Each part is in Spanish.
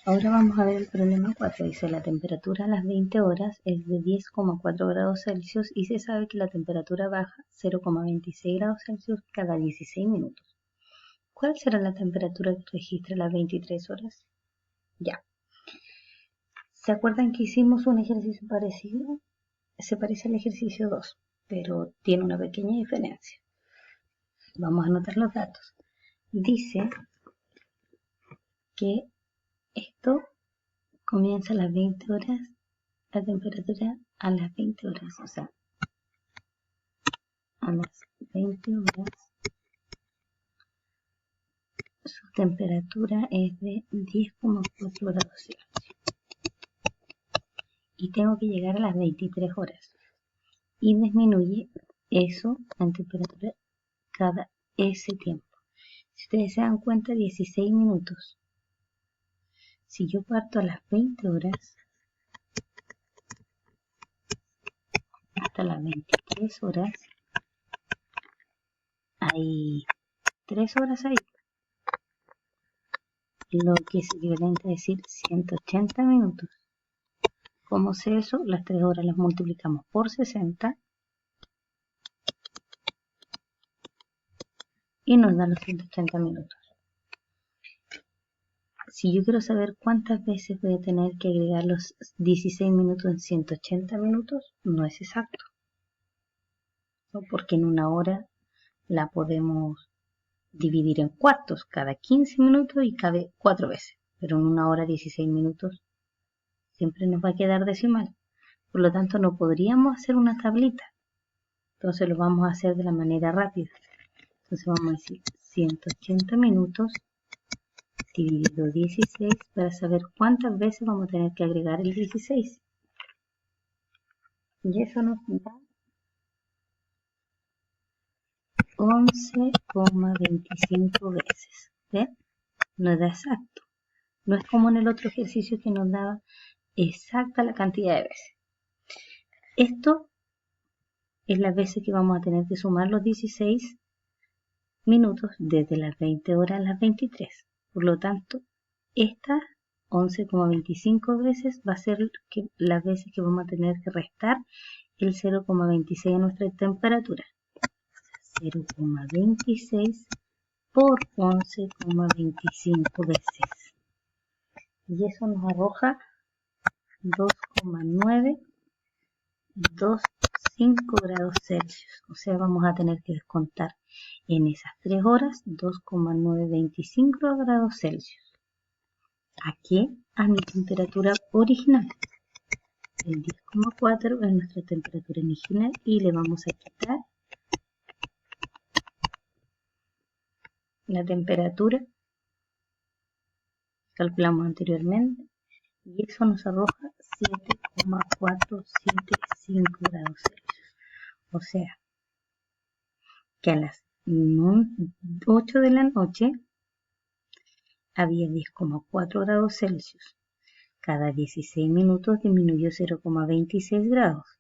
Ahora vamos a ver el problema 4. Dice la temperatura a las 20 horas es de 10,4 grados Celsius y se sabe que la temperatura baja 0,26 grados Celsius cada 16 minutos. ¿Cuál será la temperatura que registra a las 23 horas? Ya. ¿Se acuerdan que hicimos un ejercicio parecido? Se parece al ejercicio 2, pero tiene una pequeña diferencia. Vamos a anotar los datos. Dice que esto comienza a las 20 horas, la temperatura a las 20 horas, o sea, a las 20 horas su temperatura es de 10,4 grados Celsius. Y tengo que llegar a las 23 horas. Y disminuye eso en temperatura cada ese tiempo. Si ustedes se dan cuenta, 16 minutos. Si yo parto a las 20 horas hasta las 23 horas, hay 3 horas ahí. Lo que es equivalente a decir 180 minutos. ¿Cómo sé eso? Las 3 horas las multiplicamos por 60 y nos da los 180 minutos. Si yo quiero saber cuántas veces voy a tener que agregar los 16 minutos en 180 minutos, no es exacto. ¿No? Porque en una hora la podemos dividir en cuartos, cada 15 minutos y cabe 4 veces. Pero en una hora 16 minutos siempre nos va a quedar decimal. Por lo tanto, no podríamos hacer una tablita. Entonces lo vamos a hacer de la manera rápida. Entonces vamos a decir 180 minutos dividido 16 para saber cuántas veces vamos a tener que agregar el 16. Y eso nos da 11,25 veces. ¿Ven? No da exacto. No es como en el otro ejercicio que nos daba exacta la cantidad de veces. Esto es las veces que vamos a tener que sumar los 16 minutos desde las 20 horas a las 23. Por lo tanto, esta 11,25 veces va a ser las veces que vamos a tener que restar el 0,26 a nuestra temperatura. 0,26 por 11,25 veces. Y eso nos arroja 2,925 grados Celsius. O sea, vamos a tener que descontar en esas 3 horas 2,925 grados Celsius. ¿A qué? A mi temperatura original. El 10,4 es nuestra temperatura original y le vamos a quitar la temperatura que calculamos anteriormente y eso nos arroja 7,475 grados Celsius. O sea, que a las 8 de la noche había 10,4 grados Celsius. Cada 16 minutos disminuyó 0,26 grados.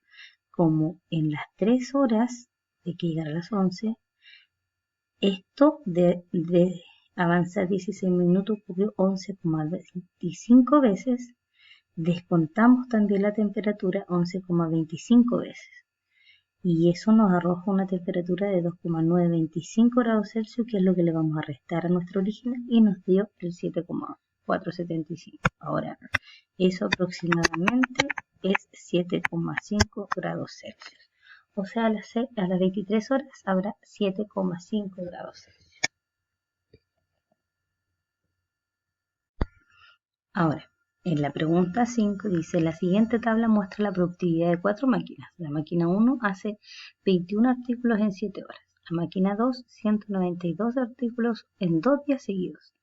Como en las 3 horas de que llegar a las 11, esto de avanzar 16 minutos ocurrió 11,25 veces. Descontamos también la temperatura 11,25 veces. Y eso nos arroja una temperatura de 2,925 grados Celsius, que es lo que le vamos a restar a nuestro original, y nos dio el 7,475. Ahora, eso aproximadamente es 7,5 grados Celsius. O sea, a las 23 horas habrá 7,5 grados Celsius. Ahora, en la pregunta 5 dice, la siguiente tabla muestra la productividad de 4 máquinas. La máquina 1 hace 21 artículos en 7 horas. La máquina 2, 192 artículos en 2 días seguidos.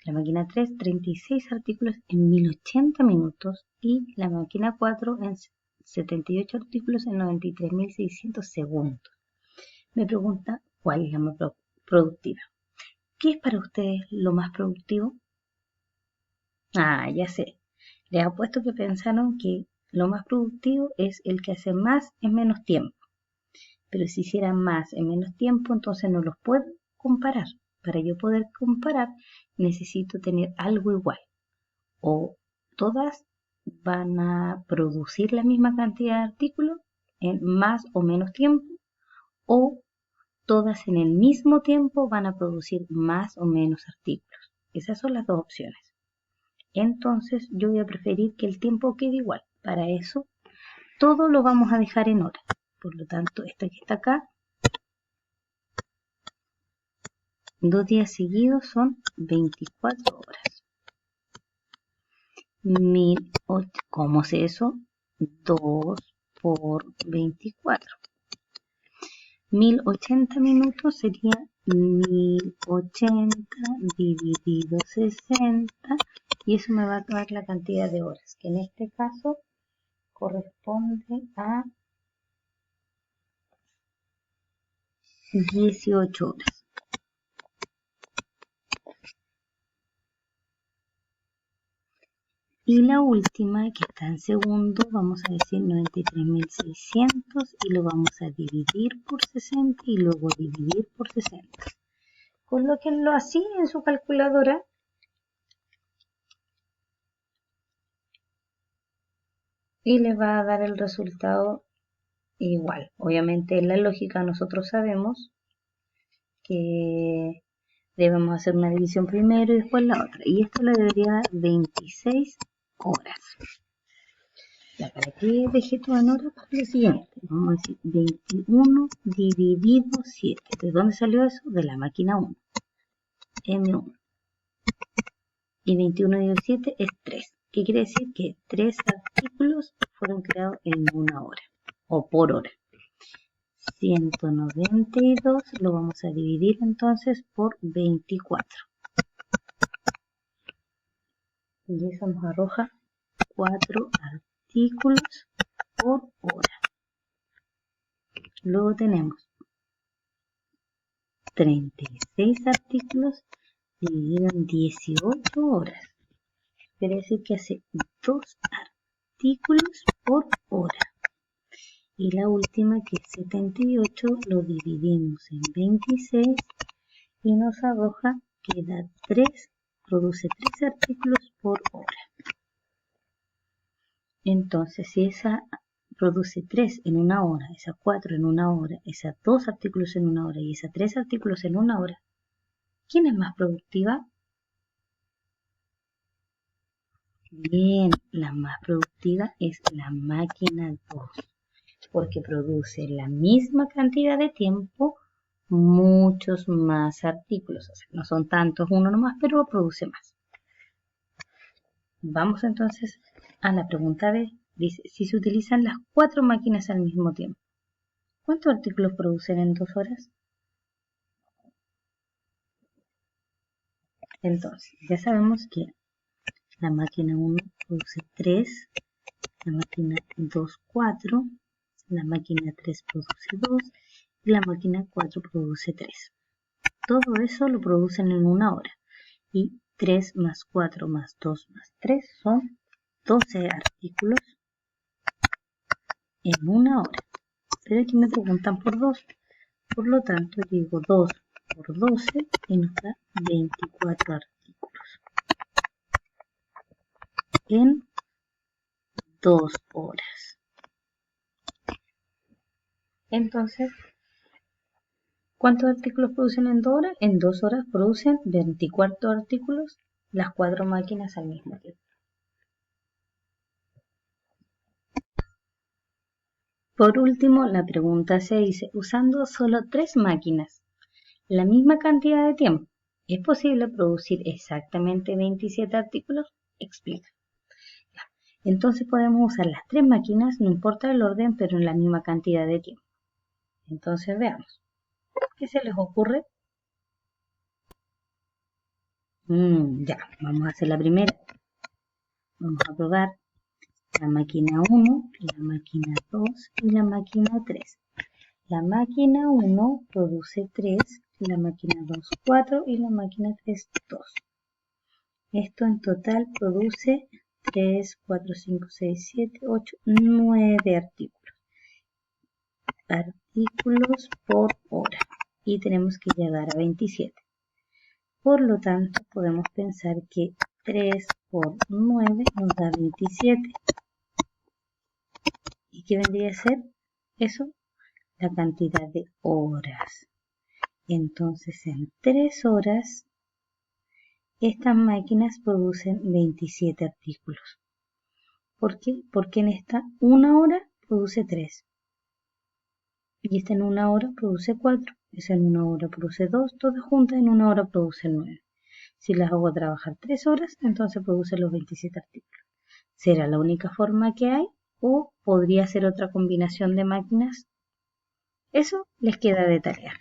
La máquina 3, 36 artículos en 1080 minutos. Y la máquina 4 en 78 artículos en 93.600 segundos. Me pregunta, ¿cuál es la más productiva? ¿Qué es para ustedes lo más productivo? Ah, ya sé. Les apuesto que pensaron que lo más productivo es el que hace más en menos tiempo. Pero si hiciera más en menos tiempo, entonces no los puedo comparar. Para yo poder comparar, necesito tener algo igual. o todas van a producir la misma cantidad de artículos en más o menos tiempo, o todas en el mismo tiempo van a producir más o menos artículos. Esas son las dos opciones. Entonces yo voy a preferir que el tiempo quede igual. Para eso todo lo vamos a dejar en horas. Por lo tanto, esta que está acá, 2 días seguidos son 24 horas. ¿Cómo sé eso? 2 por 24. 1080 minutos sería 1080 dividido 60, y eso me va a dar la cantidad de horas, que en este caso corresponde a 18 horas. Y la última, que está en segundo, vamos a decir 93.600 y lo vamos a dividir por 60 y luego dividir por 60. Colóquenlo así en su calculadora. Y le va a dar el resultado igual. Obviamente en la lógica nosotros sabemos que debemos hacer una división primero y después la otra. Y esto le debería dar 26 horas. Ya, para que deje todo en horas, para lo siguiente. Vamos a decir 21 dividido 7. ¿De dónde salió eso? De la máquina 1. M1. Y 21 dividido 7 es 3. ¿Qué quiere decir? Que 3 artículos fueron creados en una hora. O por hora. 192 lo vamos a dividir entonces por 24. Y eso nos arroja 4 artículos por hora. Luego tenemos 36 artículos dividido en 18 horas. Quiere decir que hace 2 artículos por hora. Y la última, que es 78, lo dividimos en 26 y nos arroja que da 3, produce 3 artículos por hora. Entonces, si esa produce 3 en una hora, esa 4 en una hora, esa 2 artículos en una hora y esa 3 artículos en una hora, ¿quién es más productiva? Bien, la más productiva es la máquina 2, porque produce la misma cantidad de tiempo, muchos más artículos. O sea, no son tantos uno nomás, pero produce más. Vamos entonces a la pregunta B. Dice, si se utilizan las 4 máquinas al mismo tiempo, ¿cuántos artículos producen en 2 horas? Entonces, ya sabemos que la máquina 1 produce 3, la máquina 2, 4, la máquina 3 produce 2 y la máquina 4 produce 3. Todo eso lo producen en una hora. Y 3 más 4 más 2 más 3 son 12 artículos en una hora. Pero aquí me preguntan por 2. Por lo tanto, digo 2 por 12 y nos da 24 artículos en 2 horas. Entonces, ¿cuántos artículos producen en 2 horas? En 2 horas producen 24 artículos las 4 máquinas al mismo tiempo. Por último, la pregunta se dice, usando solo 3 máquinas, la misma cantidad de tiempo, ¿es posible producir exactamente 27 artículos? Explica. Entonces podemos usar las 3 máquinas, no importa el orden, pero en la misma cantidad de tiempo. Entonces veamos. ¿Qué se les ocurre? Ya, vamos a hacer la primera. Vamos a probar la máquina 1, la máquina 2 y la máquina 3. La máquina 1 produce 3, la máquina 2 4 y la máquina 3 2. Esto en total produce 3, 4, 5, 6, 7, 8, 9 artículos. Artículos por hora. Y tenemos que llegar a 27. Por lo tanto, podemos pensar que 3 por 9 nos da 27. ¿Y qué vendría a ser eso? La cantidad de horas. Entonces, en 3 horas, estas máquinas producen 27 artículos. ¿Por qué? Porque en esta 1 hora produce 3. Y esta en 1 hora produce 4. Esa en 1 hora produce 2. Todas juntas en 1 hora producen 9. Si las hago trabajar 3 horas, entonces produce los 27 artículos. ¿Será la única forma que hay? ¿O podría ser otra combinación de máquinas? Eso les queda de tarea.